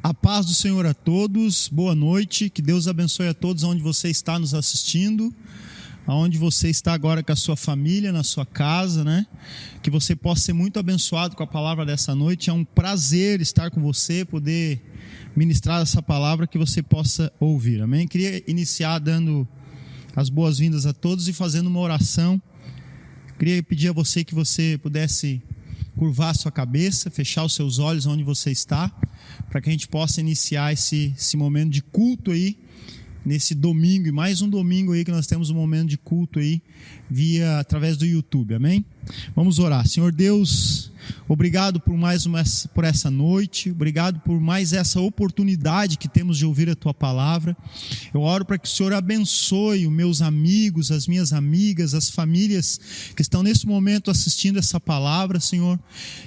A paz do Senhor a todos, boa noite, que Deus abençoe a todos onde você está nos assistindo, aonde você está agora com a sua família, na sua casa, né? Que você possa ser muito abençoado com a palavra dessa noite. É um prazer estar com você, poder ministrar essa palavra que você possa ouvir, amém? Queria iniciar dando as boas-vindas a todos e fazendo uma oração. Queria pedir a você que você pudesse curvar a sua cabeça, fechar os seus olhos onde você está, para que a gente possa iniciar esse momento de culto aí, nesse domingo, e mais um domingo aí que nós temos um momento de culto aí, através do YouTube, amém? Vamos orar. Senhor Deus, obrigado por essa noite, obrigado por mais essa oportunidade que temos de ouvir a Tua palavra. Eu oro para que o Senhor abençoe os meus amigos, as minhas amigas, as famílias que estão nesse momento assistindo essa palavra, Senhor,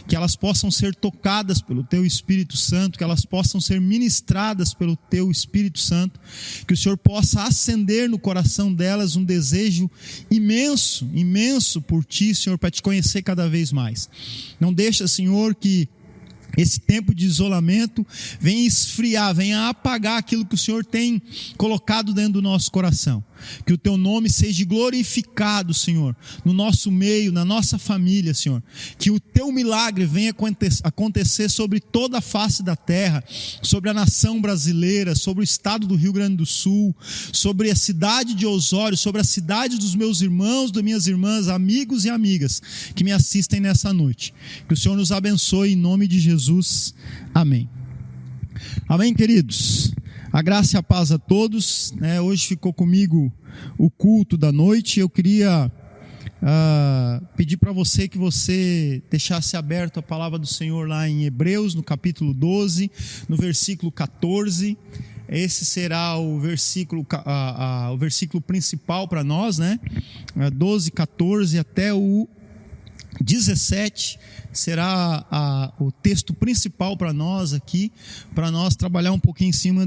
que elas possam ser tocadas pelo Teu Espírito Santo, que elas possam ser ministradas pelo Teu Espírito Santo, que o Senhor possa acender no coração delas um desejo imenso, imenso por Ti, Senhor, para Te conhecer cada vez mais. Não deixa, Senhor, que esse tempo de isolamento venha esfriar, venha apagar aquilo que o Senhor tem colocado dentro do nosso coração. Que o Teu nome seja glorificado, Senhor, no nosso meio, na nossa família, Senhor. Que o Teu milagre venha acontecer sobre toda a face da terra, sobre a nação brasileira, sobre o estado do Rio Grande do Sul, sobre a cidade de Osório, sobre a cidade dos meus irmãos, das minhas irmãs, amigos e amigas que me assistem nessa noite. Que o Senhor nos abençoe em nome de Jesus. Amém. Amém, queridos. A graça e a paz a todos, né? Hoje ficou comigo o culto da noite. Eu queria pedir para você que você deixasse aberto a palavra do Senhor lá em Hebreus, no capítulo 12, no versículo 14. Esse será o versículo principal para nós, né? 12, 14 até o 17 será o texto principal para nós aqui, para nós trabalhar um pouquinho em cima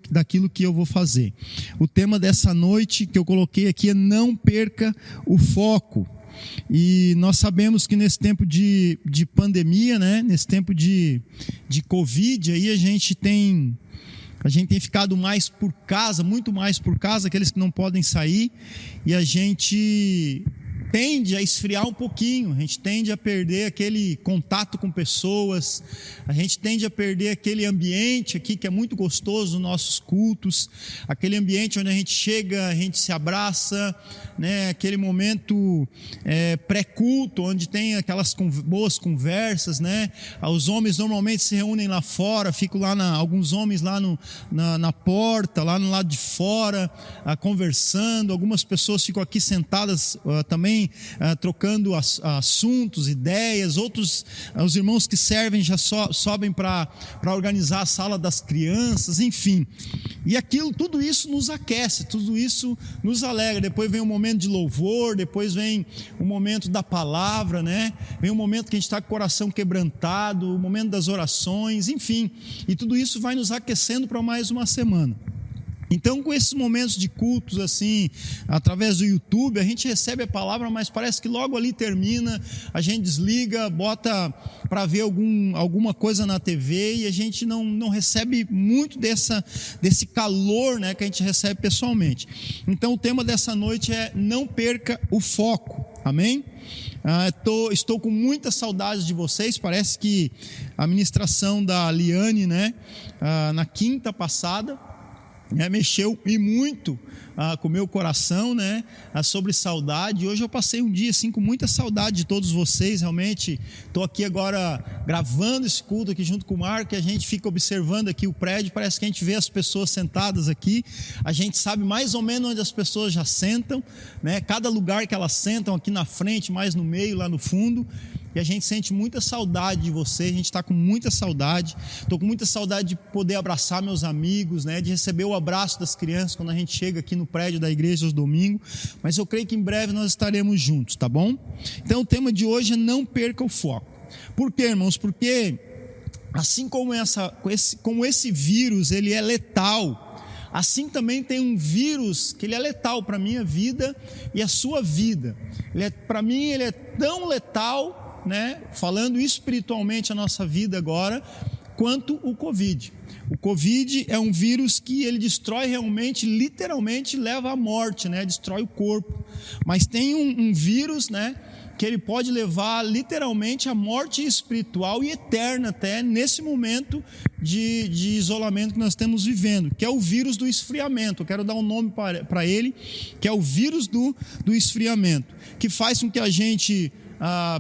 daquilo que eu vou fazer. O tema dessa noite que eu coloquei aqui é não perca o foco. E nós sabemos que nesse tempo de pandemia, né, nesse tempo de Covid, aí a gente tem ficado mais por casa, muito mais por casa, aqueles que não podem sair, e a gente tende a esfriar um pouquinho, a gente tende a perder aquele contato com pessoas, a gente tende a perder aquele ambiente aqui que é muito gostoso nos nossos cultos, aquele ambiente onde a gente chega, a gente se abraça, né? Aquele momento pré-culto, onde tem aquelas boas conversas, né? Os homens normalmente se reúnem lá fora, ficam lá, alguns homens lá na porta, lá no lado de fora, conversando, algumas pessoas ficam aqui sentadas também, trocando assuntos, ideias, outros, os irmãos que servem já sobem para organizar a sala das crianças, enfim, e tudo isso nos aquece, tudo isso nos alegra. Depois vem o momento de louvor, depois vem o momento da palavra, né? Vem o momento que a gente está com o coração quebrantado, o momento das orações, enfim, e tudo isso vai nos aquecendo para mais uma semana. Então, com esses momentos de cultos assim, através do YouTube, a gente recebe a palavra, mas parece que logo ali termina, a gente desliga, bota para ver alguma coisa na TV, e a gente não recebe muito desse calor, né, que a gente recebe pessoalmente. Então, o tema dessa noite é não perca o foco, amém? Estou com muita saudade de vocês. Parece que a ministração da Liane, né, na quinta passada, mexeu e muito com o meu coração, né, sobre saudade. Hoje eu passei um dia assim com muita saudade de todos vocês. Realmente estou aqui agora gravando esse culto aqui junto com o Marco, e a gente fica observando aqui o prédio, parece que a gente vê as pessoas sentadas aqui, a gente sabe mais ou menos onde as pessoas já sentam, né, cada lugar que elas sentam, aqui na frente, mais no meio, lá no fundo. E a gente sente muita saudade de vocês, a gente está com muita saudade. Estou com muita saudade de poder abraçar meus amigos, né, de receber o abraço das crianças quando a gente chega aqui no prédio da igreja aos domingos. Mas eu creio que em breve nós estaremos juntos, tá bom? Então o tema de hoje é não perca o foco. Por quê, irmãos? Porque assim como esse vírus ele é letal, assim também tem um vírus que ele é letal para a minha vida e a sua vida. Para mim ele é tão letal, né, falando espiritualmente a nossa vida agora, quanto o Covid. O Covid é um vírus que ele destrói realmente, literalmente leva à morte, né? Destrói o corpo. Mas tem um vírus, né, que ele pode levar literalmente à morte espiritual e eterna até nesse momento de isolamento que nós estamos vivendo, que é o vírus do esfriamento. Eu quero dar um nome para ele, que é o vírus do esfriamento, que faz com que a gente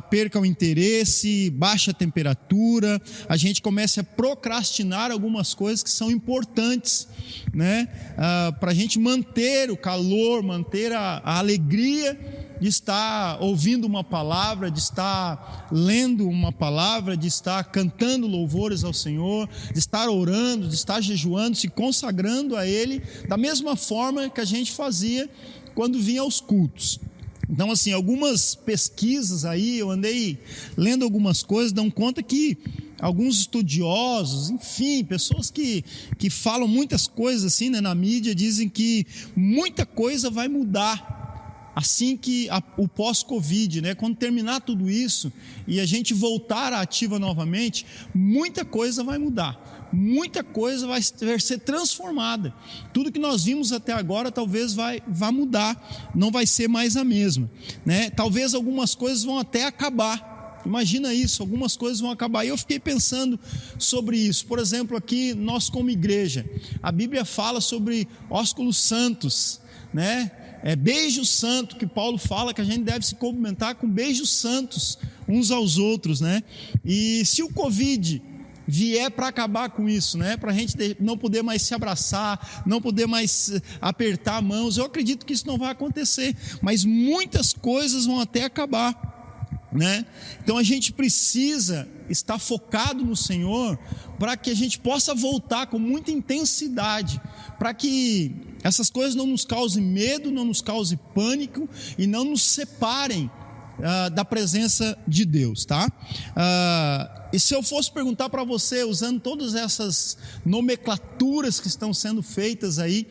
perca o interesse, baixa a temperatura, a gente começa a procrastinar algumas coisas que são importantes, né? Para a gente manter o calor, manter a alegria de estar ouvindo uma palavra, de estar lendo uma palavra, de estar cantando louvores ao Senhor, de estar orando, de estar jejuando, se consagrando a Ele, da mesma forma que a gente fazia quando vinha aos cultos. Então, assim, algumas pesquisas aí, eu andei lendo algumas coisas, dão conta que alguns estudiosos, enfim, pessoas que falam muitas coisas assim, né, na mídia, dizem que muita coisa vai mudar assim que o pós-Covid, né, quando terminar tudo isso e a gente voltar à ativa novamente, muita coisa vai mudar, muita coisa vai ser transformada. Tudo que nós vimos até agora talvez vai mudar, não vai ser mais a mesma, né? Talvez algumas coisas vão até acabar. Imagina isso, algumas coisas vão acabar. E eu fiquei pensando sobre isso. Por exemplo, aqui nós como igreja, a Bíblia fala sobre ósculos santos, né? Beijo santo, que Paulo fala que a gente deve se cumprimentar com beijos santos uns aos outros, né? E se o Covid vier para acabar com isso, né? Para a gente não poder mais se abraçar, não poder mais apertar mãos, eu acredito que isso não vai acontecer, mas muitas coisas vão até acabar, né? Então a gente precisa estar focado no Senhor para que a gente possa voltar com muita intensidade, para que essas coisas não nos causem medo, não nos causem pânico e não nos separem da presença de Deus, tá? E se eu fosse perguntar para você, usando todas essas nomenclaturas que estão sendo feitas aí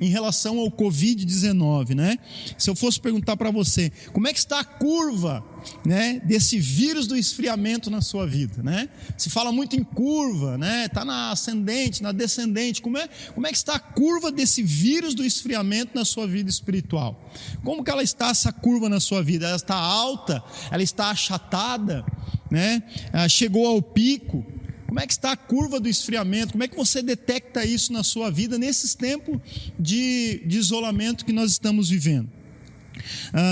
em relação ao Covid-19, né? Se eu fosse perguntar para você, como é que está a curva, né, desse vírus do esfriamento na sua vida, né? Se fala muito em curva, né? Está na ascendente, na descendente. Como é que está a curva desse vírus do esfriamento na sua vida espiritual? Como que ela está, essa curva na sua vida? Ela está alta? Ela está achatada, né? Chegou ao pico? Como é que está a curva do esfriamento? Como é que você detecta isso na sua vida nesses tempos de isolamento que nós estamos vivendo?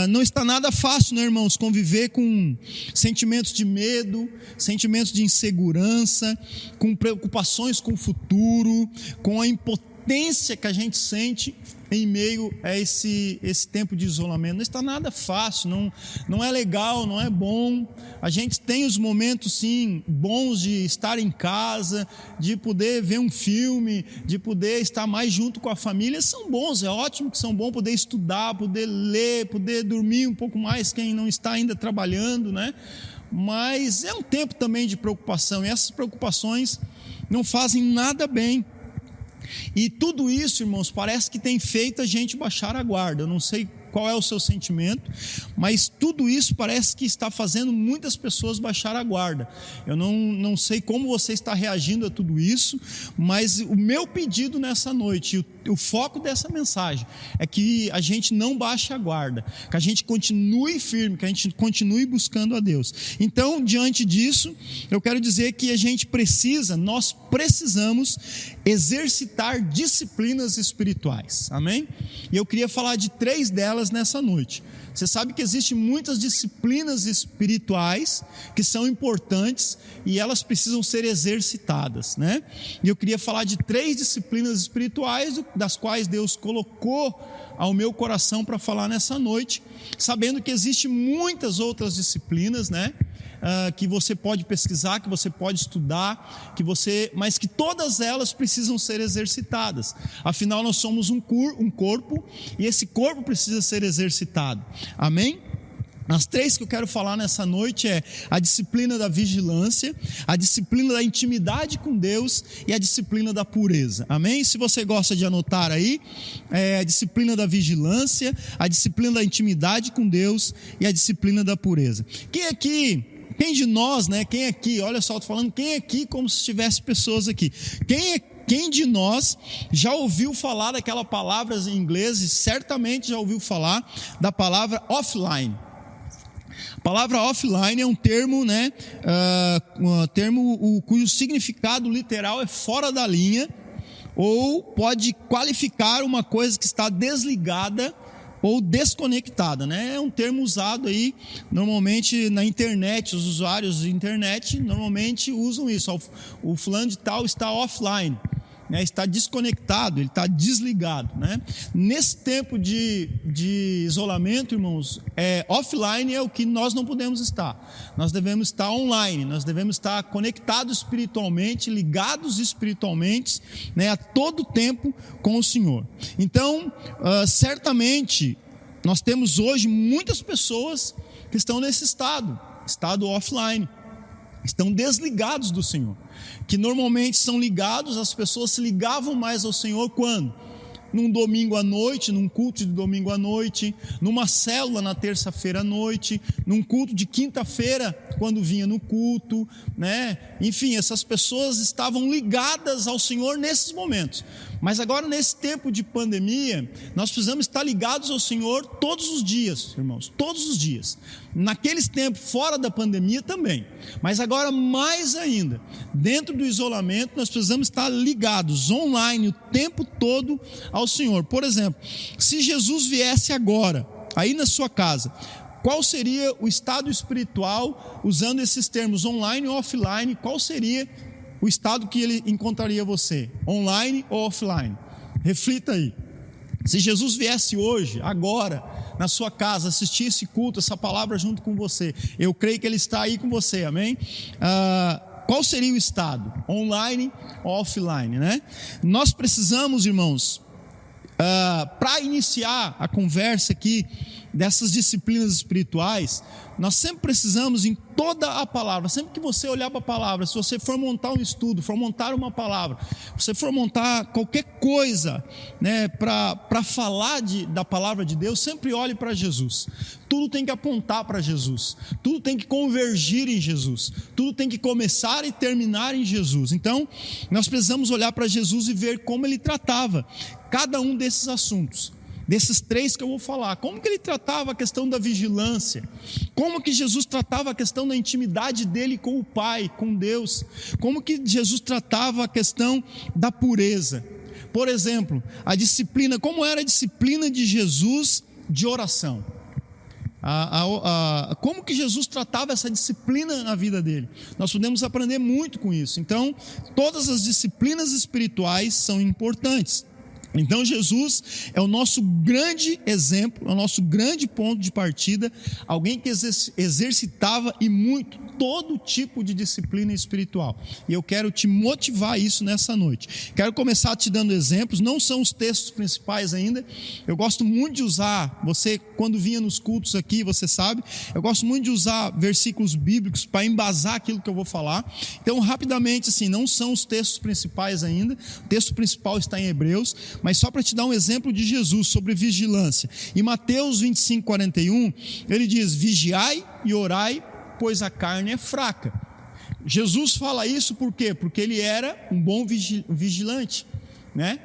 Não está nada fácil, né, irmãos, conviver com sentimentos de medo, sentimentos de insegurança, com preocupações com o futuro, com a impotência que a gente sente em meio a esse tempo de isolamento. Não está nada fácil, não é legal, não é bom. A gente tem os momentos, sim, bons de estar em casa, de poder ver um filme, de poder estar mais junto com a família. São bons, é ótimo que são bons, poder estudar, poder ler, poder dormir um pouco mais, quem não está ainda trabalhando, né? Mas é um tempo também de preocupação, e essas preocupações não fazem nada bem. E tudo isso, irmãos, parece que tem feito a gente baixar a guarda. Eu não sei qual é o seu sentimento, mas tudo isso parece que está fazendo muitas pessoas baixar a guarda. Eu não sei como você está reagindo a tudo isso, mas o meu pedido nessa noite, o foco dessa mensagem é que a gente não baixe a guarda, que a gente continue firme, que a gente continue buscando a Deus. Então, diante disso, eu quero dizer que nós precisamos exercitar disciplinas espirituais, amém? E eu queria falar de 3 delas nessa noite. Você sabe que existem muitas disciplinas espirituais que são importantes e elas precisam ser exercitadas, né? E eu queria falar de 3 disciplinas espirituais das quais Deus colocou ao meu coração para falar nessa noite, sabendo que existem muitas outras disciplinas, né? Que você pode pesquisar, que você pode estudar, mas que todas elas precisam ser exercitadas. Afinal, nós somos um corpo e esse corpo precisa ser exercitado. Amém? As 3 que eu quero falar nessa noite é a disciplina da vigilância, a disciplina da intimidade com Deus e a disciplina da pureza. Amém? Se você gosta de anotar aí, a disciplina da vigilância, a disciplina da intimidade com Deus e a disciplina da pureza. Quem aqui quem de nós, né? Quem aqui, olha só, estou falando quem aqui como se tivesse pessoas aqui. Quem de nós já ouviu falar daquela palavra em inglês e certamente já ouviu falar da palavra offline? A palavra offline é um termo, né? Cujo significado literal é fora da linha, ou pode qualificar uma coisa que está desligada ou desconectada, né? É um termo usado aí normalmente na internet. Os usuários de internet normalmente usam isso. O fulano de tal está offline, né? Está desconectado, ele está desligado, né? Nesse tempo de isolamento, irmãos, offline é o que nós não podemos estar. Nós devemos estar online, nós devemos estar conectados espiritualmente, ligados espiritualmente, né, a todo tempo com o Senhor. Então, certamente, nós temos hoje muitas pessoas que estão nesse estado offline, estão desligados do Senhor, que normalmente são ligados, as pessoas se ligavam mais ao Senhor quando? Num domingo à noite, num culto de domingo à noite, numa célula na terça-feira à noite, num culto de quinta-feira, quando vinha no culto, né? Enfim, essas pessoas estavam ligadas ao Senhor nesses momentos. Mas agora, nesse tempo de pandemia, nós precisamos estar ligados ao Senhor todos os dias, irmãos, todos os dias. Naqueles tempos, fora da pandemia também, mas agora mais ainda, dentro do isolamento, nós precisamos estar ligados online o tempo todo ao Senhor. Por exemplo, se Jesus viesse agora, aí na sua casa, qual seria o estado espiritual, usando esses termos online ou offline, qual seria o estado que ele encontraria você, online ou offline? Reflita aí. Se Jesus viesse hoje, agora, na sua casa, assistir esse culto, essa palavra junto com você, eu creio que ele está aí com você, amém? Qual seria o estado? Online ou offline, né? Nós precisamos, irmãos, para iniciar a conversa aqui dessas disciplinas espirituais, nós sempre precisamos, em toda a palavra, sempre que você olhar para a palavra, se você for montar um estudo, for montar uma palavra, você for montar qualquer coisa, né, para falar da palavra de Deus, sempre olhe para Jesus. Tudo tem que apontar para Jesus, tudo tem que convergir em Jesus, tudo tem que começar e terminar em Jesus. Então, nós precisamos olhar para Jesus e ver como ele tratava cada um desses assuntos. Desses três que eu vou falar, como que ele tratava a questão da vigilância, como que Jesus tratava a questão da intimidade dele com o Pai, com Deus, como que Jesus tratava a questão da pureza. Por exemplo, a disciplina, como era a disciplina de Jesus de oração, como que Jesus tratava essa disciplina na vida dele. Nós podemos aprender muito com isso. Então, todas as disciplinas espirituais são importantes. Então Jesus é o nosso grande exemplo, é o nosso grande ponto de partida, alguém que exercitava e muito todo tipo de disciplina espiritual. E eu quero te motivar isso nessa noite. Quero começar te dando exemplos, não são os textos principais ainda. Eu gosto muito de usar, você quando vinha nos cultos aqui, você sabe, eu gosto muito de usar versículos bíblicos para embasar aquilo que eu vou falar. Então, rapidamente, assim, não são os textos principais ainda, o texto principal está em Hebreus, mas só para te dar um exemplo de Jesus sobre vigilância. Em Mateus 25:41, ele diz: vigiai e orai, pois a carne é fraca. Jesus fala isso por quê? Porque ele era um bom vigilante, né?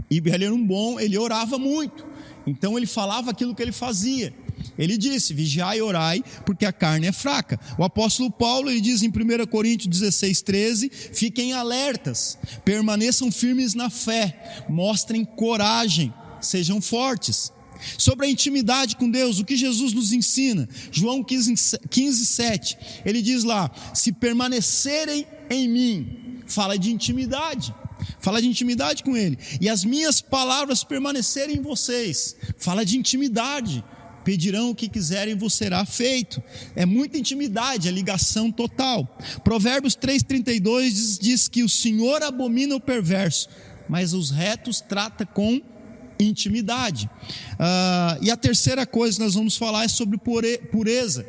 E ele era ele orava muito. Então ele falava aquilo que ele fazia. Ele disse: vigiai e orai, porque a carne é fraca. O apóstolo Paulo, ele diz em 1 Coríntios 16:13, fiquem alertas, permaneçam firmes na fé, mostrem coragem, sejam fortes. Sobre a intimidade com Deus, o que Jesus nos ensina? João 15:7, ele diz lá: se permanecerem em mim, fala de intimidade com ele, e as minhas palavras permanecerem em vocês, fala de intimidade. Pedirão o que quiserem e vos será feito. É muita intimidade, é ligação total. Provérbios 3:32 diz que o Senhor abomina o perverso, mas os retos trata com intimidade. E a terceira coisa que nós vamos falar é sobre pureza.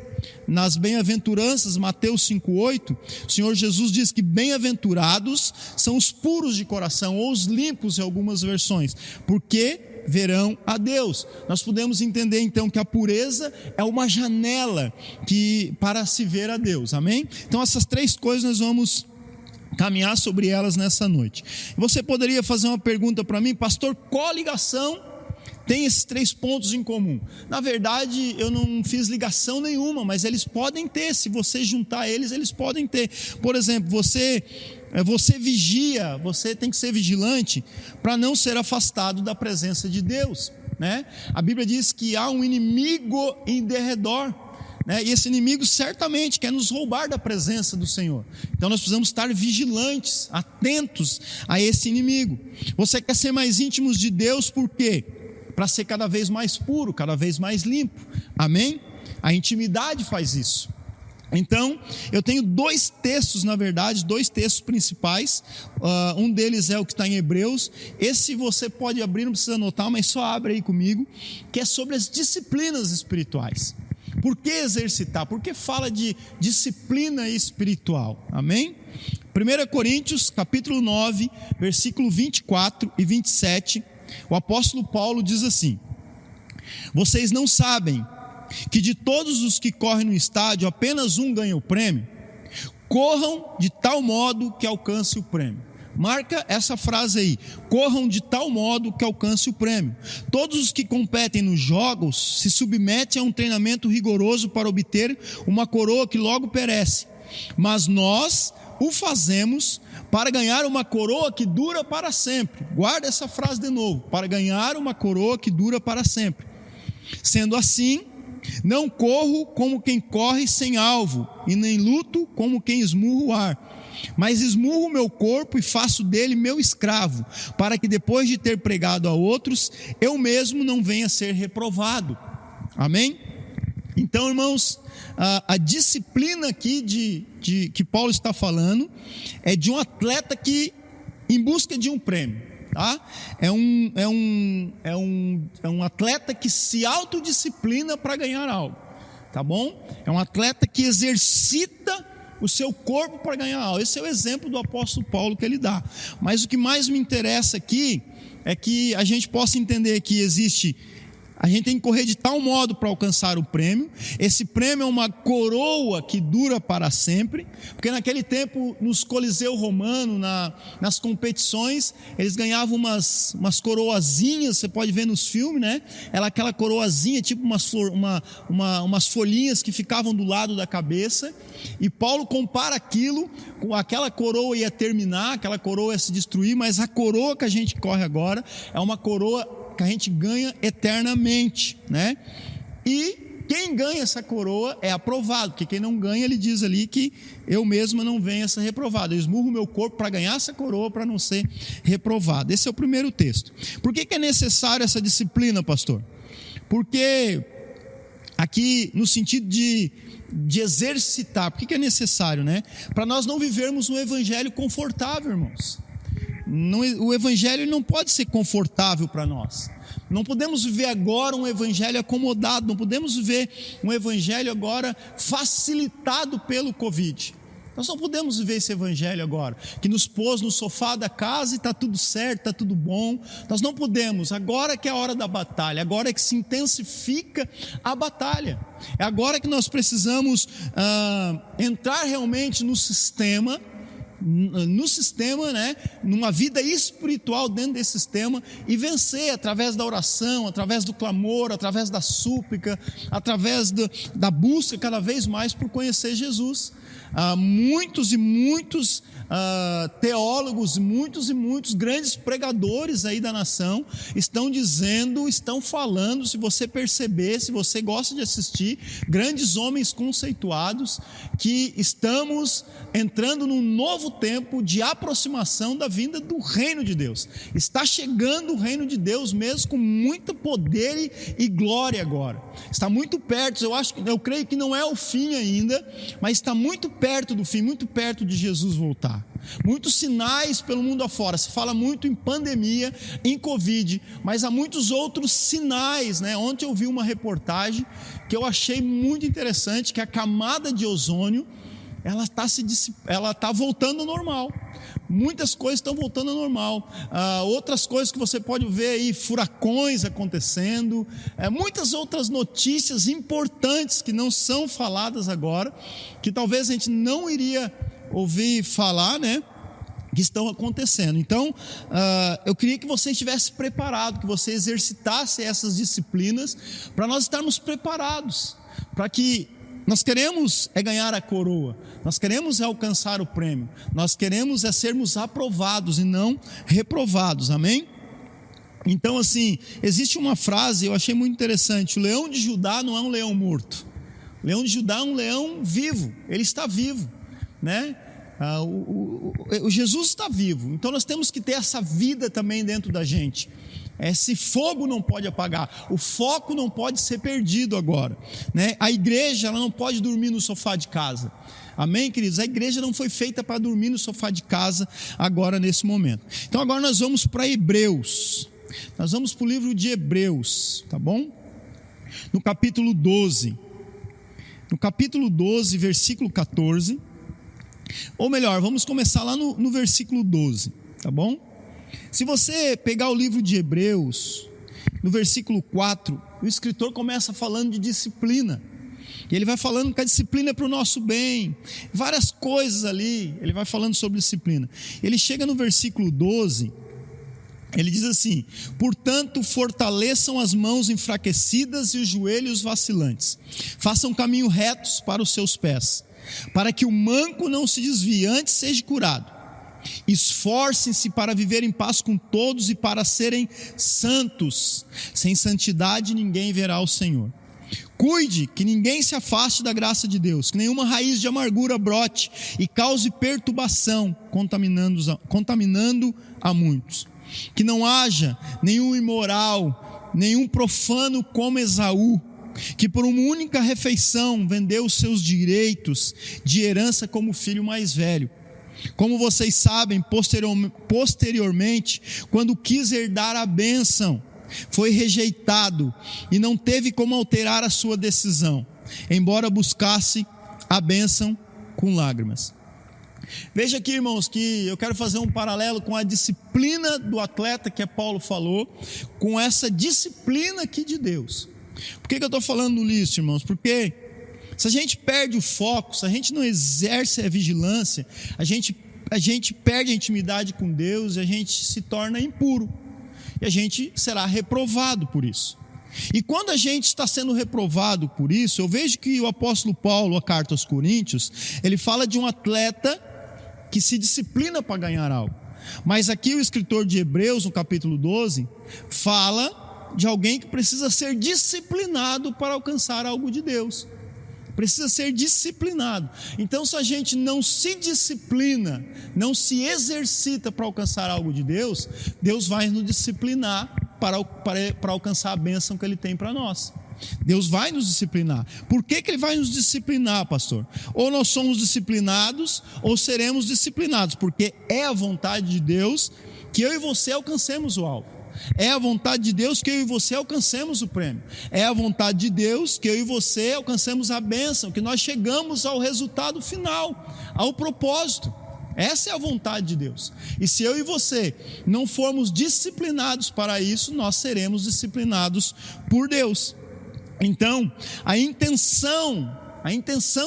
Nas bem-aventuranças, Mateus 5:8, o Senhor Jesus diz que bem-aventurados são os puros de coração, ou os limpos em algumas versões, porque verão a Deus. Nós podemos entender então que a pureza é uma janela para se ver a Deus, amém? Então essas três coisas nós vamos caminhar sobre elas nessa noite. Você poderia fazer uma pergunta para mim, pastor, qual ligação tem esses três pontos em comum? Na verdade, eu não fiz ligação nenhuma, mas eles podem ter, se você juntar eles podem ter. Por exemplo, você vigia, você tem que ser vigilante para não ser afastado da presença de Deus, né? A Bíblia diz que há um inimigo em derredor, né? E esse inimigo certamente quer nos roubar da presença do Senhor. Então nós precisamos estar vigilantes, atentos a esse inimigo. Você quer ser mais íntimos de Deus, por quê? Para ser cada vez mais puro, cada vez mais limpo, amém? A intimidade faz isso. Então, eu tenho dois textos, na verdade, dois textos principais. Um deles é o que está em Hebreus. Esse você pode abrir, não precisa anotar, mas só abre aí comigo, que é sobre as disciplinas espirituais. Por que exercitar? Porque fala de disciplina espiritual, amém? 1 Coríntios, capítulo 9, versículo 24 e 27, o apóstolo Paulo diz assim: vocês não sabem que de todos os que correm no estádio, apenas um ganha o prêmio? Corram de tal modo que alcance o prêmio. Marca essa frase aí: corram de tal modo que alcance o prêmio. Todos os que competem nos jogos se submetem a um treinamento rigoroso para obter uma coroa que logo perece, mas nós o fazemos para ganhar uma coroa que dura para sempre. Guarda essa frase de novo: para ganhar uma coroa que dura para sempre. Sendo assim, não corro como quem corre sem alvo, e nem luto como quem esmurra o ar, mas esmurro o meu corpo e faço dele meu escravo, para que depois de ter pregado a outros, eu mesmo não venha a ser reprovado. Amém? Então, irmãos, a disciplina aqui que Paulo está falando é de um atleta que em busca de um prêmio, tá? É um atleta que se autodisciplina para ganhar algo, tá bom? É um atleta que exercita o seu corpo para ganhar algo. Esse é o exemplo do apóstolo Paulo que ele dá. Mas o que mais me interessa aqui é que a gente possa entender que a gente tem que correr de tal modo para alcançar o prêmio. Esse prêmio é uma coroa que dura para sempre, porque naquele tempo, nos Coliseu Romano, nas competições, eles ganhavam umas coroazinhas, você pode ver nos filmes, né? Aquela coroazinha, tipo umas folhinhas que ficavam do lado da cabeça, e Paulo compara aquilo, com aquela coroa ia terminar, aquela coroa ia se destruir, mas a coroa que a gente corre agora é uma coroa que a gente ganha eternamente, né? E quem ganha essa coroa é aprovado, porque quem não ganha, ele diz ali que eu mesmo não venho a ser reprovado. Eu esmurro o meu corpo para ganhar essa coroa, para não ser reprovado. Esse é o primeiro texto. Por que é necessário essa disciplina, pastor? Porque aqui no sentido de exercitar, por que é necessário, né? Para nós não vivermos um evangelho confortável, irmãos. O evangelho não pode ser confortável para nós. Não podemos viver agora um evangelho acomodado, não podemos viver um evangelho agora facilitado pelo Covid. Nós não podemos viver esse evangelho agora, que nos pôs no sofá da casa e está tudo certo, está tudo bom. Nós não podemos, agora que é a hora da batalha, agora é que se intensifica a batalha. É agora que nós precisamos entrar realmente no sistema, né, numa vida espiritual dentro desse sistema e vencer através da oração, através do clamor, através da súplica, através da busca cada vez mais por conhecer Jesus. Muitos e muitos teólogos, muitos e muitos grandes pregadores aí da nação estão dizendo, estão falando, se você perceber, se você gosta de assistir, grandes homens conceituados, que estamos entrando num novo tempo de aproximação da vinda do reino de Deus. Está chegando o reino de Deus mesmo, com muito poder e glória agora. Está muito perto, eu creio que não é o fim ainda, mas está muito perto do fim, muito perto de Jesus voltar. Muitos sinais pelo mundo afora, se fala muito em pandemia, em Covid, mas há muitos outros sinais, né? Ontem eu vi uma reportagem que eu achei muito interessante, que a camada de ozônio ela está voltando ao normal. Muitas coisas estão voltando ao normal. Outras coisas que você pode ver aí, furacões acontecendo, muitas outras notícias importantes que não são faladas agora, que talvez a gente não iria ouvir falar, né? Que estão acontecendo. Então, eu queria que você estivesse preparado, que você exercitasse essas disciplinas, para nós estarmos preparados, para que nós queremos ganhar a coroa, nós queremos alcançar o prêmio, nós queremos sermos aprovados e não reprovados, amém? Então assim, existe uma frase, eu achei muito interessante: o leão de Judá não é um leão morto, o leão de Judá é um leão vivo, ele está vivo, né? O Jesus está vivo, então nós temos que ter essa vida também dentro da gente. Esse fogo não pode apagar, o foco não pode ser perdido agora, né? A igreja, ela não pode dormir no sofá de casa, amém, queridos? A igreja não foi feita para dormir no sofá de casa agora, nesse momento. Então agora nós vamos para Hebreus, nós vamos para o livro de Hebreus, tá bom? No capítulo 12, versículo 14, ou melhor, vamos começar lá no versículo 12, tá bom? Se você pegar o livro de Hebreus, no versículo 4, o escritor começa falando de disciplina, e ele vai falando que a disciplina é para o nosso bem, várias coisas ali, ele vai falando sobre disciplina. Ele chega no versículo 12, ele diz assim: portanto fortaleçam as mãos enfraquecidas e os joelhos vacilantes, façam caminho retos para os seus pés, para que o manco não se desvie, antes seja curado. Esforcem-se para viver em paz com todos e para serem santos. Sem santidade ninguém verá o Senhor. Cuide que ninguém se afaste da graça de Deus, que nenhuma raiz de amargura brote e cause perturbação, contaminando a muitos. Que não haja nenhum imoral, nenhum profano como Esaú, que por uma única refeição vendeu os seus direitos de herança como filho mais velho. Como vocês sabem, posteriormente, quando quis herdar a bênção, foi rejeitado e não teve como alterar a sua decisão, embora buscasse a bênção com lágrimas. Veja aqui, irmãos, que eu quero fazer um paralelo com a disciplina do atleta que Paulo falou, com essa disciplina aqui de Deus. Por que eu estou falando nisso, irmãos? Porque se a gente perde o foco, se a gente não exerce a vigilância, a gente perde a intimidade com Deus e a gente se torna impuro. E a gente será reprovado por isso. E quando a gente está sendo reprovado por isso, eu vejo que o apóstolo Paulo, a carta aos Coríntios, ele fala de um atleta que se disciplina para ganhar algo. Mas aqui o escritor de Hebreus, no capítulo 12, fala de alguém que precisa ser disciplinado para alcançar algo de Deus. Precisa ser disciplinado. Então, se a gente não se disciplina, não se exercita para alcançar algo de Deus, Deus vai nos disciplinar para alcançar a bênção que Ele tem para nós. Deus vai nos disciplinar. Por que Ele vai nos disciplinar, pastor? Ou nós somos disciplinados, ou seremos disciplinados, porque é a vontade de Deus que eu e você alcancemos o alvo. É a vontade de Deus que eu e você alcancemos o prêmio. É a vontade de Deus que eu e você alcancemos a bênção, que nós chegamos ao resultado final, ao propósito. Essa é a vontade de Deus. E se eu e você não formos disciplinados para isso, nós seremos disciplinados por Deus. Então, a intenção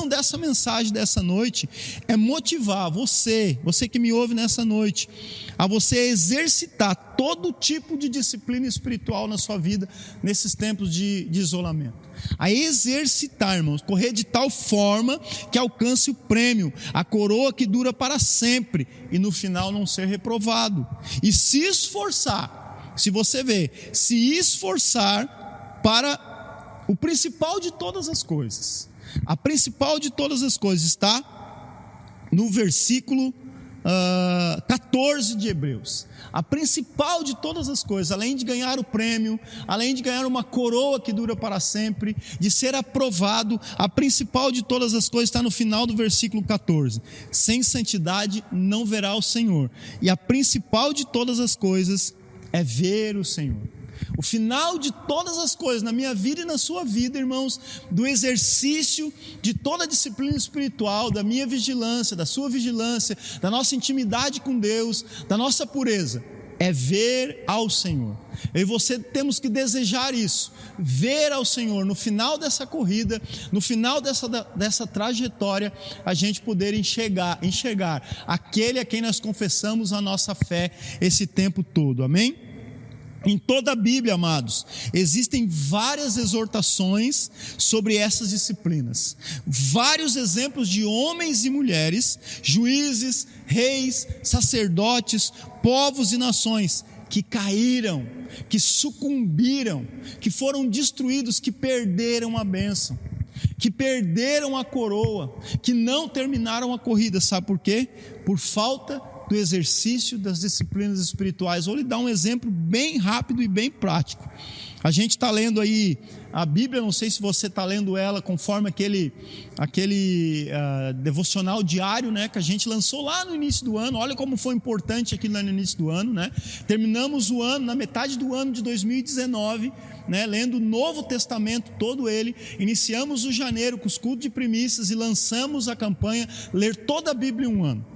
dessa mensagem dessa noite é motivar você que me ouve nessa noite, a você exercitar todo tipo de disciplina espiritual na sua vida nesses tempos de isolamento. A exercitar, irmãos, correr de tal forma que alcance o prêmio, a coroa que dura para sempre e no final não ser reprovado. E se esforçar, se você vê, se esforçar para o principal de todas as coisas. A principal de todas as coisas está no versículo 14 de Hebreus. A principal de todas as coisas, além de ganhar o prêmio, além de ganhar uma coroa que dura para sempre, de ser aprovado, a principal de todas as coisas está no final do versículo 14. Sem santidade não verá o Senhor. E a principal de todas as coisas é ver o Senhor. O final de todas as coisas, na minha vida e na sua vida, irmãos, do exercício de toda a disciplina espiritual, da minha vigilância, da sua vigilância, da nossa intimidade com Deus, da nossa pureza, é ver ao Senhor. Eu e você temos que desejar isso, ver ao Senhor no final dessa corrida, no final dessa trajetória, a gente poder enxergar aquele a quem nós confessamos a nossa fé esse tempo todo, amém? Em toda a Bíblia, amados, existem várias exortações sobre essas disciplinas, vários exemplos de homens e mulheres, juízes, reis, sacerdotes, povos e nações que caíram, que sucumbiram, que foram destruídos, que perderam a bênção, que perderam a coroa, que não terminaram a corrida. Sabe por quê? Por falta do exercício das disciplinas espirituais. Vou lhe dar um exemplo bem rápido e bem prático. A gente está lendo aí a Bíblia, não sei se você está lendo ela conforme aquele devocional diário, né, que a gente lançou lá no início do ano. Olha como foi importante aquilo lá no início do ano, né? Terminamos o ano, na metade do ano de 2019, né, lendo o Novo Testamento todo ele. Iniciamos o janeiro com os cultos de primícias e lançamos a campanha Ler toda a Bíblia em um ano.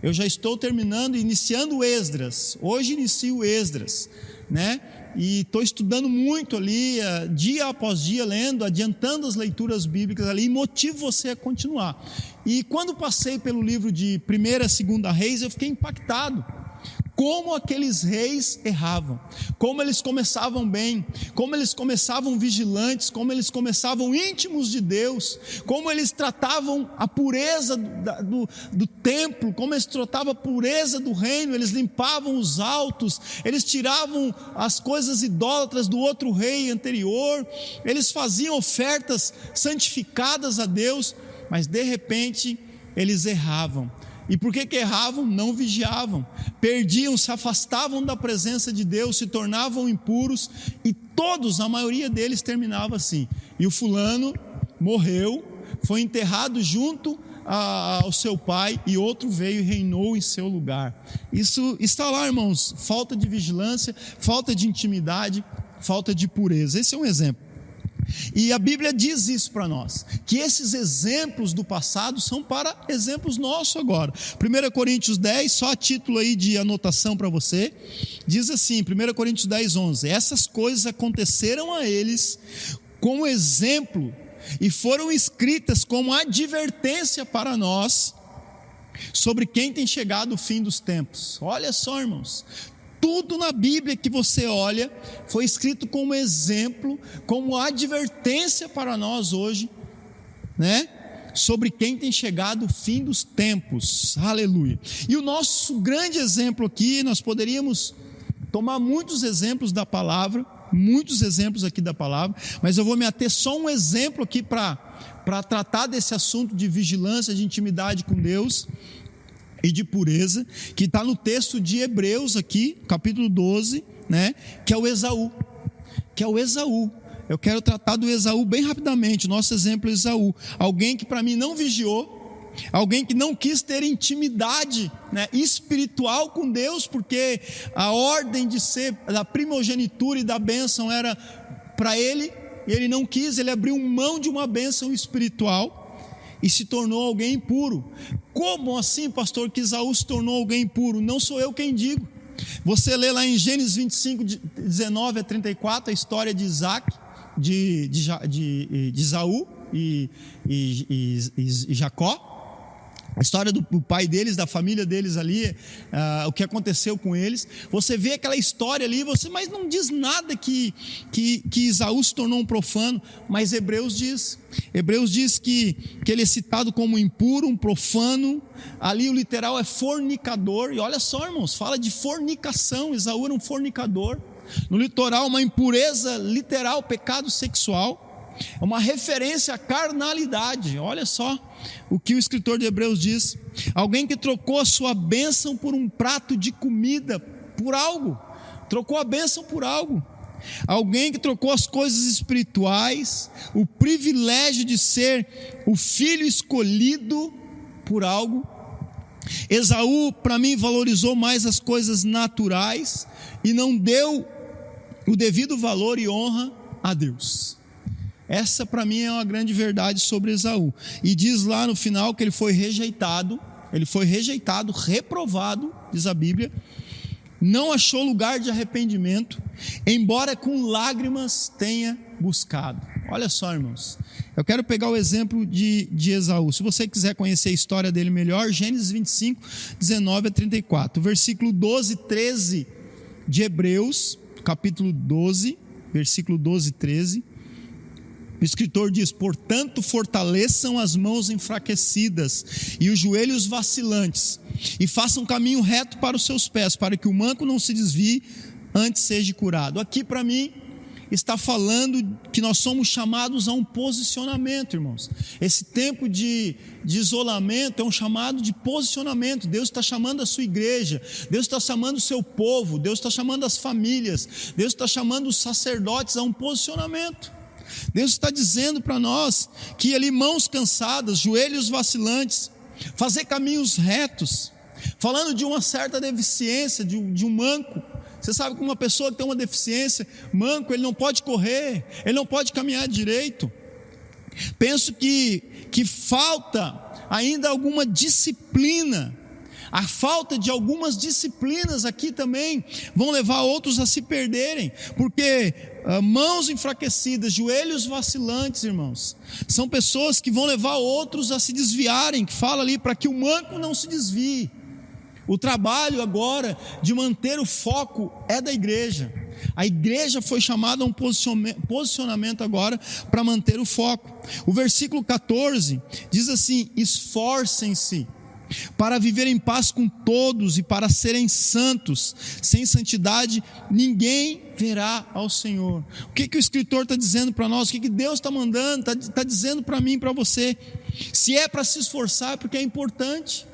Eu já estou terminando, iniciando o Esdras. Hoje inicio o Esdras, né? E estou estudando muito ali, dia após dia, lendo, adiantando as leituras bíblicas ali, e motivo você a continuar. E quando passei pelo livro de 1ª e 2ª Reis, eu fiquei impactado. Como aqueles reis erravam, como eles começavam bem, como eles começavam vigilantes, como eles começavam íntimos de Deus, como eles tratavam a pureza do templo, como eles tratavam a pureza do reino. Eles limpavam os altos, eles tiravam as coisas idólatras do outro rei anterior, eles faziam ofertas santificadas a Deus, mas de repente eles erravam. E por que erravam? Não vigiavam, perdiam, se afastavam da presença de Deus, se tornavam impuros, e todos, a maioria deles terminava assim. E o fulano morreu, foi enterrado junto ao seu pai, e outro veio e reinou em seu lugar. Isso está lá, irmãos, falta de vigilância, falta de intimidade, falta de pureza. Esse é um exemplo. E a Bíblia diz isso para nós, que esses exemplos do passado são para exemplos nossos agora. 1 Coríntios 10, só a título aí de anotação para você, diz assim, 1 Coríntios 10, 11: essas coisas aconteceram a eles como exemplo e foram escritas como advertência para nós, sobre quem tem chegado o fim dos tempos. Olha só, irmãos, tudo na Bíblia que você olha foi escrito como exemplo, como advertência para nós hoje, né? Sobre quem tem chegado o fim dos tempos. Aleluia. E o nosso grande exemplo aqui, nós poderíamos tomar muitos exemplos da palavra, muitos exemplos aqui da palavra, mas eu vou me ater só um exemplo aqui para tratar desse assunto de vigilância, de intimidade com Deus e de pureza, que está no texto de Hebreus aqui, capítulo 12, né, que é o Esaú, eu quero tratar do Esaú bem rapidamente. O nosso exemplo é Esaú, alguém que para mim não vigiou, alguém que não quis ter intimidade, né, espiritual com Deus, porque a ordem de ser da primogenitura e da bênção era para ele, e ele não quis, ele abriu mão de uma bênção espiritual, e se tornou alguém impuro. Como assim, pastor, que Esaú se tornou alguém impuro? Não sou eu quem digo. Você lê lá em Gênesis 25, 19 a 34, a história de Isaac, de Esaú e Jacó. A história do pai deles, da família deles ali, o que aconteceu com eles. Você vê aquela história ali, mas não diz nada que Esaú se tornou um profano. Mas Hebreus diz que ele é citado como impuro, um profano. Ali o literal é fornicador. E olha só, irmãos, fala de fornicação. Esaú era um fornicador. No litoral, uma impureza literal, pecado sexual. É uma referência à carnalidade. Olha só o que o escritor de Hebreus diz: alguém que trocou a sua bênção por um prato de comida, por algo, trocou a bênção por algo. Alguém que trocou as coisas espirituais, o privilégio de ser o filho escolhido, por algo. Esaú, para mim, valorizou mais as coisas naturais e não deu o devido valor e honra a Deus. Essa para mim é uma grande verdade sobre Esaú. E diz lá no final que ele foi rejeitado, reprovado, diz a Bíblia, não achou lugar de arrependimento, embora com lágrimas tenha buscado. Olha só, irmãos, eu quero pegar o exemplo de Esaú. Se você quiser conhecer a história dele melhor, Gênesis 25, 19 a 34, versículo 12 e 13 de Hebreus, capítulo 12, versículo 12 e 13, o escritor diz: portanto fortaleçam as mãos enfraquecidas e os joelhos vacilantes, e façam caminho reto para os seus pés, para que o manco não se desvie, antes seja curado. Aqui para mim está falando que nós somos chamados a um posicionamento, irmãos. Esse tempo de isolamento é um chamado de posicionamento. Deus está chamando a sua igreja, Deus está chamando o seu povo, Deus está chamando as famílias, Deus está chamando os sacerdotes a um posicionamento. Deus está dizendo para nós que ali mãos cansadas, joelhos vacilantes, fazer caminhos retos, falando de uma certa deficiência, de um manco. Você sabe que uma pessoa que tem uma deficiência, manco, ele não pode correr, ele não pode caminhar direito. Penso que falta ainda alguma disciplina. A falta de algumas disciplinas aqui também vão levar outros a se perderem, porque mãos enfraquecidas, joelhos vacilantes, irmãos, são pessoas que vão levar outros a se desviarem, que fala ali para que o manco não se desvie. O trabalho agora de manter o foco é da igreja. A igreja foi chamada a um posicionamento agora para manter o foco. O versículo 14 diz assim: esforcem-se para viver em paz com todos e para serem santos. Sem santidade ninguém verá ao Senhor. O que o escritor está dizendo para nós? O que Deus está mandando, está dizendo para mim e para você? Se é para se esforçar, é porque é importante.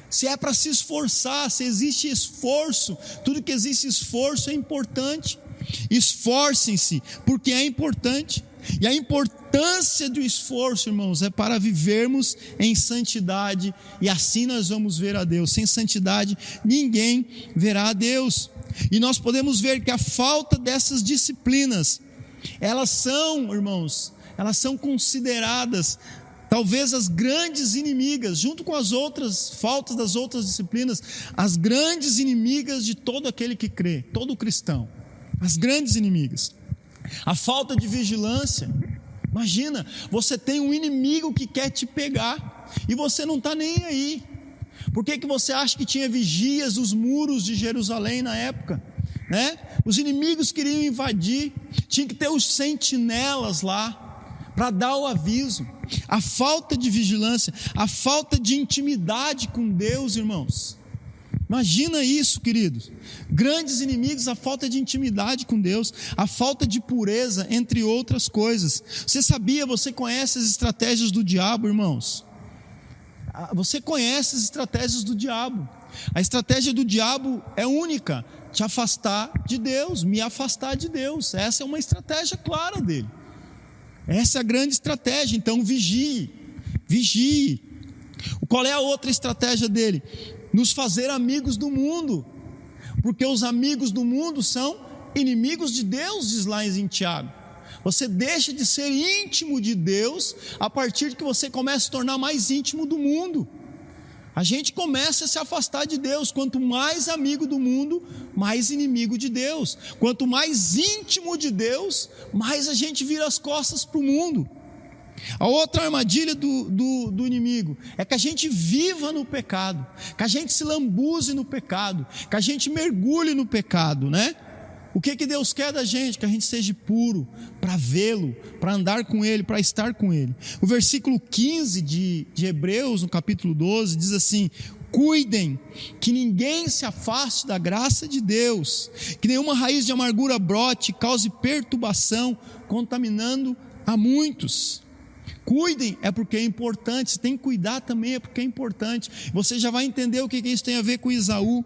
Se é para se esforçar, se existe esforço, tudo que existe esforço é importante. Esforcem-se, porque é importante. E a importância do esforço, irmãos, é para vivermos em santidade, e assim nós vamos ver a Deus. Sem santidade ninguém verá a Deus. E nós podemos ver que a falta dessas disciplinas, elas são, irmãos, elas são consideradas talvez as grandes inimigas, junto com as outras faltas das outras disciplinas, as grandes inimigas de todo aquele que crê, todo cristão. As grandes inimigas. A falta de vigilância. Imagina, você tem um inimigo que quer te pegar e você não está nem aí. Por que você acha que tinha vigias nos muros de Jerusalém na época? Né? Os inimigos queriam invadir, tinha que ter os sentinelas lá para dar o aviso. A falta de vigilância, a falta de intimidade com Deus, irmãos. Imagina isso, queridos. Grandes inimigos, a falta de intimidade com Deus, a falta de pureza, entre outras coisas. Você conhece as estratégias do diabo, irmãos? Você conhece as estratégias do diabo. A estratégia do diabo é única: te afastar de Deus, me afastar de Deus. Essa é uma estratégia clara dele. Essa é a grande estratégia. Então vigie. Qual é a outra estratégia dele? Nos fazer amigos do mundo, porque os amigos do mundo são inimigos de Deus, diz lá em Tiago. Você deixa de ser íntimo de Deus a partir de que você começa a se tornar mais íntimo do mundo. A gente começa a se afastar de Deus. Quanto mais amigo do mundo, mais inimigo de Deus. Quanto mais íntimo de Deus, mais a gente vira as costas para o mundo. A outra armadilha do inimigo é que a gente viva no pecado, que a gente se lambuze no pecado, que a gente mergulhe no pecado, né? O que Deus quer da gente? Que a gente seja puro para vê-lo, para andar com Ele, para estar com Ele. O versículo 15 de Hebreus, no capítulo 12, diz assim: cuidem que ninguém se afaste da graça de Deus, que nenhuma raiz de amargura brote, cause perturbação, contaminando a muitos. Cuidem é porque é importante. Se tem que cuidar também é porque é importante. Você já vai entender o que isso tem a ver com Esaú.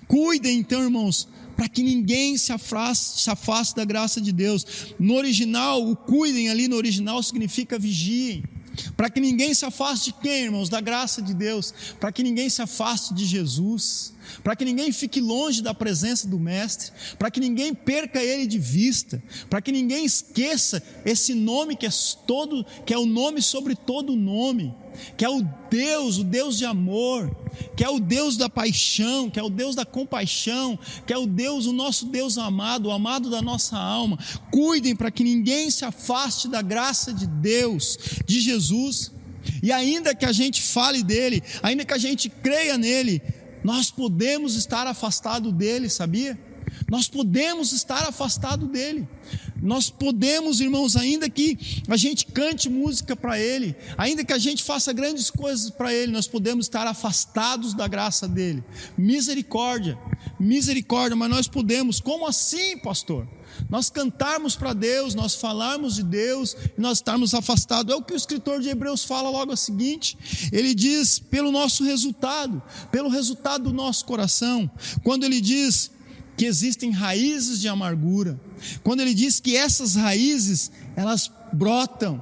Cuidem então, irmãos, para que ninguém se afaste da graça de Deus. No original, o cuidem ali no original significa vigiem. Para que ninguém se afaste de quem, irmãos? Da graça de Deus. Para que ninguém se afaste de Jesus. para que ninguém fique longe da presença do Mestre, para que ninguém perca Ele de vista, para que ninguém esqueça esse nome que é o nome sobre todo nome, que é o Deus de amor, que é o Deus da paixão, que é o Deus da compaixão, que é o nosso Deus amado, o amado da nossa alma. Cuidem para que ninguém se afaste da graça de Deus, de Jesus. E ainda que a gente fale dele, ainda que a gente creia nele, nós podemos estar afastado dele, sabia? Nós podemos estar afastado dele. Nós podemos, irmãos, ainda que a gente cante música para ele, ainda que a gente faça grandes coisas para ele, nós podemos estar afastados da graça dele. Misericórdia, misericórdia, mas nós podemos. Como assim, pastor? Nós cantarmos para Deus, nós falarmos de Deus e nós estarmos afastados. É o que o escritor de Hebreus fala logo a seguinte. Ele diz pelo nosso resultado, pelo resultado do nosso coração. Quando ele diz que existem raízes de amargura, quando ele diz que essas raízes, elas brotam,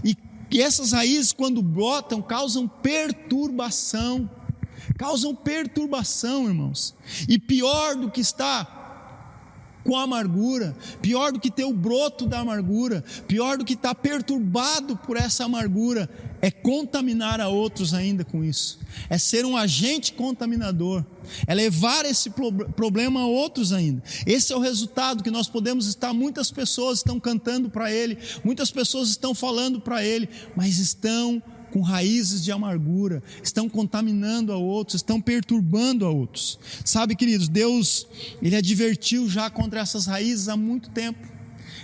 e que essas raízes, quando brotam, causam perturbação, irmãos. E pior do que está com a amargura, pior do que ter o broto da amargura, pior do que estar perturbado por essa amargura, é contaminar a outros ainda com isso, é ser um agente contaminador, é levar esse problema a outros ainda. Esse é o resultado que nós podemos estar. Muitas pessoas estão cantando para ele, muitas pessoas estão falando para ele, mas estão com raízes de amargura, estão contaminando a outros, estão perturbando a outros. Sabe, queridos, Deus, Ele advertiu já contra essas raízes há muito tempo.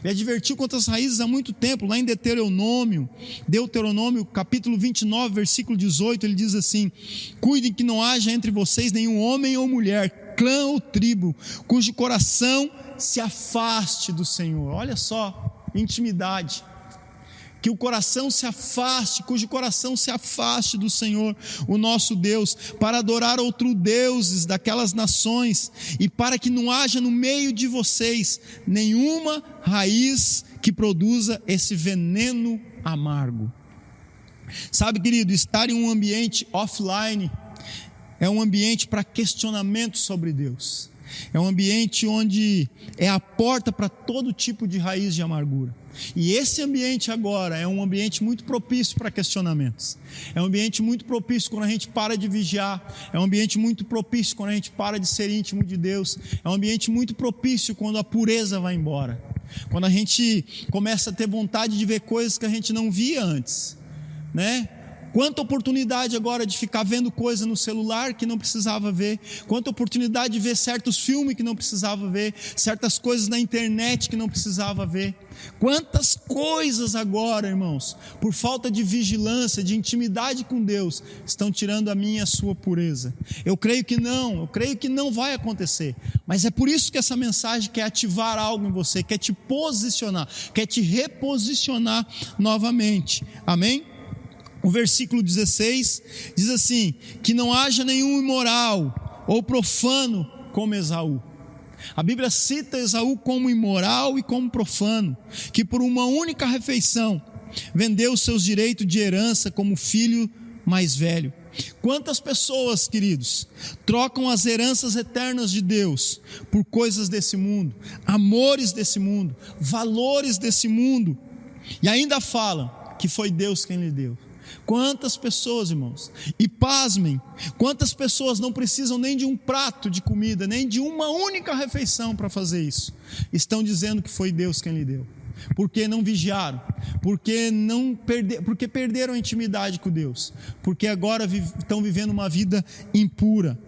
Ele advertiu contra as raízes há muito tempo. Lá em Deuteronômio capítulo 29, versículo 18, ele diz assim: cuidem que não haja entre vocês nenhum homem ou mulher, clã ou tribo, cujo coração se afaste do Senhor. Olha só, intimidade. Que o coração se afaste, cujo coração se afaste do Senhor, o nosso Deus, para adorar outros deuses daquelas nações, e para que não haja no meio de vocês nenhuma raiz que produza esse veneno amargo. Sabe, querido, estar em um ambiente offline é um ambiente para questionamento sobre Deus, é um ambiente onde é a porta para todo tipo de raiz de amargura. E esse ambiente agora é um ambiente muito propício para questionamentos, é um ambiente muito propício quando a gente para de vigiar, é um ambiente muito propício quando a gente para de ser íntimo de Deus, é um ambiente muito propício quando a pureza vai embora, quando a gente começa a ter vontade de ver coisas que a gente não via antes, né? Quanta oportunidade agora de ficar vendo coisa no celular que não precisava ver, quanta oportunidade de ver certos filmes que não precisava ver, certas coisas na internet que não precisava ver, quantas coisas agora, irmãos, por falta de vigilância, de intimidade com Deus, estão tirando a minha e a sua pureza. Eu creio que não vai acontecer, mas é por isso que essa mensagem quer ativar algo em você, quer te posicionar, quer te reposicionar novamente, amém? O versículo 16 diz assim: que não haja nenhum imoral ou profano como Esaú. A Bíblia cita Esaú como imoral e como profano, que por uma única refeição vendeu seus direitos de herança como filho mais velho. Quantas pessoas, queridos, trocam as heranças eternas de Deus por coisas desse mundo, amores desse mundo, valores desse mundo, e ainda falam que foi Deus quem lhe deu. Quantas pessoas, irmãos, e pasmem, quantas pessoas não precisam nem de um prato de comida, nem de uma única refeição para fazer isso, estão dizendo que foi Deus quem lhe deu, porque não vigiaram, porque perderam a intimidade com Deus, porque agora estão vivendo uma vida impura.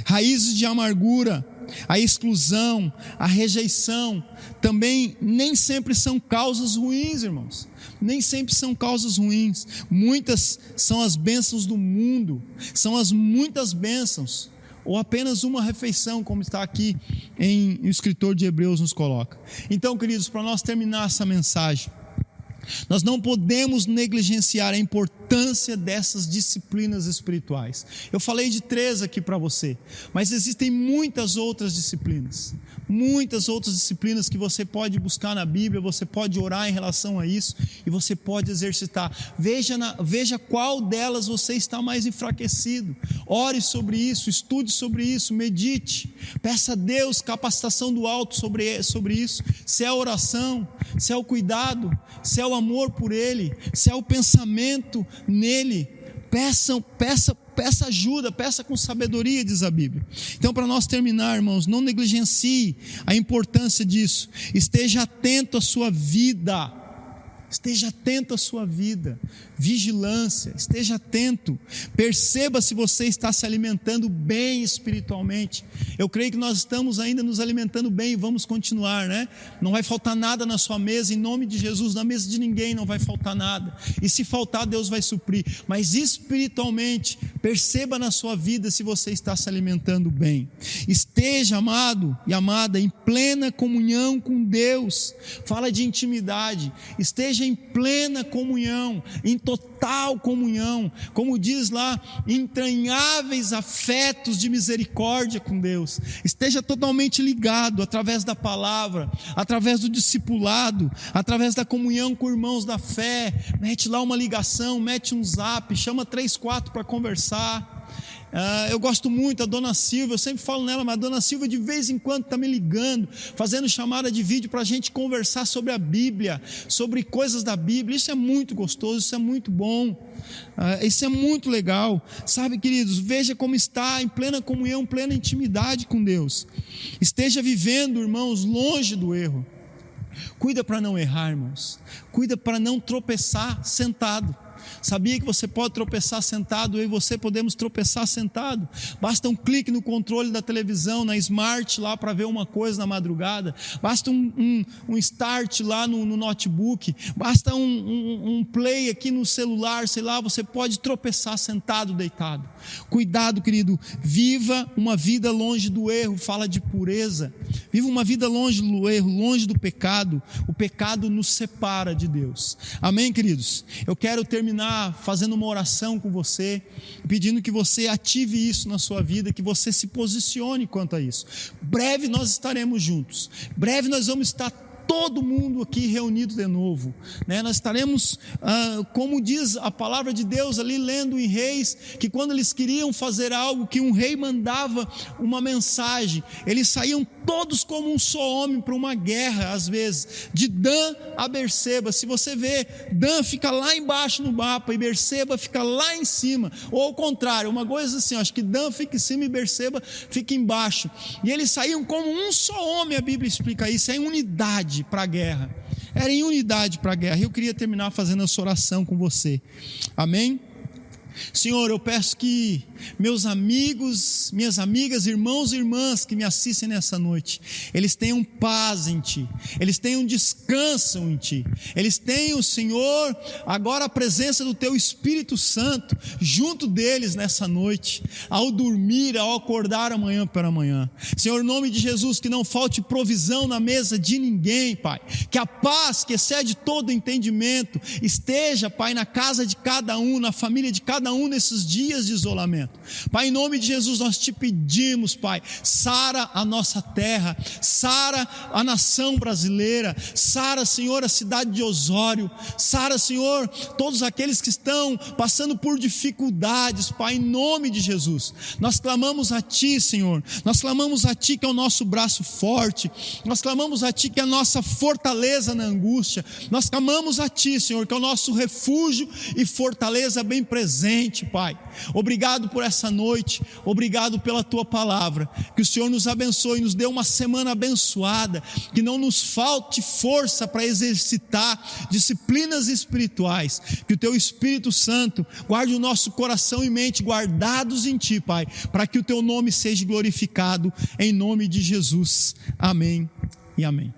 Raízes de amargura, a exclusão, a rejeição, também nem sempre são causas ruins, irmãos. Nem sempre são causas ruins. Muitas são as bênçãos do mundo, são as muitas bênçãos, ou apenas uma refeição, como está aqui o escritor de Hebreus nos coloca. Então, queridos, para nós terminar essa mensagem, nós não podemos negligenciar a importância importância dessas disciplinas espirituais. Eu falei de 3 aqui para você, mas existem muitas outras disciplinas que você pode buscar na Bíblia, você pode orar em relação a isso, e você pode exercitar. Veja qual delas você está mais enfraquecido, ore sobre isso, estude sobre isso, medite, peça a Deus capacitação do alto sobre isso, se é oração, se é o cuidado, se é o amor por Ele, se é o pensamento nele. Peça ajuda, peça com sabedoria, diz a Bíblia. Então, para nós terminar, irmãos, não negligencie a importância disso. Esteja atento à sua vida. Vigilância, esteja atento, perceba se você está se alimentando bem espiritualmente. Eu creio que nós estamos ainda nos alimentando bem e vamos continuar, né? Não vai faltar nada na sua mesa, em nome de Jesus, na mesa de ninguém não vai faltar nada, e se faltar, Deus vai suprir. Mas espiritualmente, perceba na sua vida se você está se alimentando bem. Esteja, amado e amada, em plena comunhão com Deus. Fala de intimidade, esteja em plena comunhão, em total comunhão, como diz lá, entranháveis afetos de misericórdia com Deus. Esteja totalmente ligado através da palavra, através do discipulado, através da comunhão com irmãos da fé. Mete lá uma ligação, mete um zap, chama 3, 4 para conversar. Eu gosto muito da Dona Silva, eu sempre falo nela, mas a Dona Silva de vez em quando está me ligando, fazendo chamada de vídeo para a gente conversar sobre a Bíblia, sobre coisas da Bíblia. Isso é muito gostoso, isso é muito bom, isso é muito legal, sabe, queridos? Veja como está em plena comunhão, plena intimidade com Deus. Esteja vivendo, irmãos, longe do erro. Cuida para não errar, irmãos, cuida para não tropeçar sentado. Sabia que você pode tropeçar sentado? Eu e você podemos tropeçar sentado. Basta um clique no controle da televisão, na Smart lá, para ver uma coisa na madrugada. Basta um start lá no notebook. Basta um play aqui no celular, sei lá. Você pode tropeçar sentado, deitado. Cuidado, querido. Viva uma vida longe do erro. Fala de pureza. Viva uma vida longe do erro, longe do pecado. O pecado nos separa de Deus. Amém, queridos? Eu quero terminar fazendo uma oração com você, pedindo que você ative isso na sua vida, que você se posicione quanto a isso. Breve nós estaremos juntos, breve nós vamos estar todo mundo aqui reunido de novo, né? Nós estaremos, como diz a palavra de Deus ali, lendo em Reis, que quando eles queriam fazer algo, que um rei mandava uma mensagem, eles saíam todos como um só homem para uma guerra, às vezes, de Dan a Berseba. Se você vê, Dan fica lá embaixo no mapa e Berseba fica lá em cima, ou ao contrário, uma coisa assim, acho que Dan fica em cima e Berseba fica embaixo, e eles saíam como um só homem. A Bíblia explica isso, é em unidade para a guerra, era em unidade para a guerra. Eu queria terminar fazendo essa oração com você, amém? Senhor, eu peço que meus amigos, minhas amigas, irmãos e irmãs que me assistem nessa noite, eles tenham paz em Ti, eles tenham descanso em Ti, eles tenham, Senhor, agora a presença do Teu Espírito Santo junto deles nessa noite, ao dormir, ao acordar amanhã pela manhã. Senhor, em nome de Jesus, que não falte provisão na mesa de ninguém, Pai, que a paz que excede todo entendimento esteja, Pai, na casa de cada um, na família de cada um nesses dias de isolamento. Pai, em nome de Jesus nós Te pedimos, Pai, sara a nossa terra, sara a nação brasileira, sara, Senhor, a cidade de Osório, sara, Senhor, todos aqueles que estão passando por dificuldades, Pai, em nome de Jesus. Nós clamamos a Ti, Senhor, nós clamamos a Ti que é o nosso braço forte, nós clamamos a Ti que é a nossa fortaleza na angústia, nós clamamos a Ti, Senhor, que é o nosso refúgio e fortaleza bem presente, Pai. Obrigado por essa noite, obrigado pela Tua palavra, que o Senhor nos abençoe, nos dê uma semana abençoada, que não nos falte força para exercitar disciplinas espirituais, que o Teu Espírito Santo guarde o nosso coração e mente guardados em Ti, Pai, para que o Teu nome seja glorificado, em nome de Jesus, amém e amém.